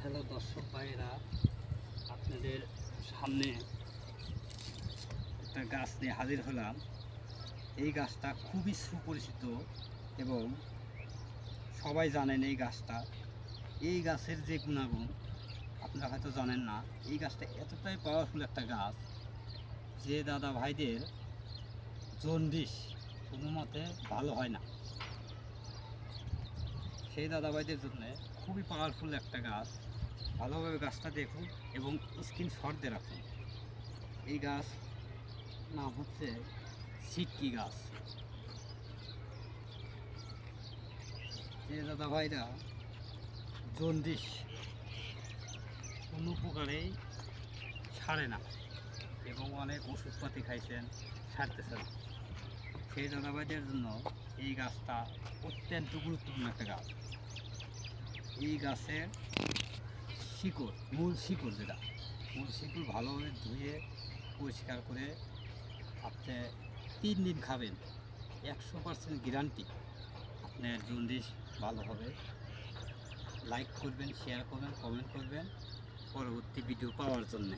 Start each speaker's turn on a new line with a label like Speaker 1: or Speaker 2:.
Speaker 1: Hello দর্শক ভাইয়েরা, আপনাদের সামনে একটা গাছ নিয়ে হাজির হলাম। এই গাছটা খুবই সুপরিচিত এবং সবাই জানেন এই গাছটা। এই গাছের যে গুণাগুণ আপনারা হয়তো জানেন না। এই গাছটা এতটাই পাওয়ারফুল একটা গাছ যে দাদা ভাইদের জন্ডিস কোনো মতে ভালো হয় না, সেই দাদা ভাইদের জন্য খুবই পাওয়ারফুল একটা গাছ। ভালোভাবে গাছটা দেখুন এবং স্ক্রিনশট দিয়ে রাখুন। এই গাছ নাম হচ্ছে সিটকি গাছ। যে দাদা ভাইরা জন্ডিস কোনো প্রকারেই ছাড়ে না এবং অনেক ওষুধপাতি খাইছেন, ছাড়তেছে না, সেই দাদা ভাইদের জন্য এই গাছটা অত্যন্ত গুরুত্বপূর্ণ একটা গাছ। এই গাছের শিকড়, মূল শিকড় ভালোভাবে ধুয়ে পরিষ্কার করে আপনি 3 দিন খাবেন, 100% গ্যারান্টি আপনার জন্ডিস ভালো হবে। লাইক করবেন, শেয়ার করবেন, কমেন্ট করবেন পরবর্তী ভিডিও পাওয়ার জন্যে।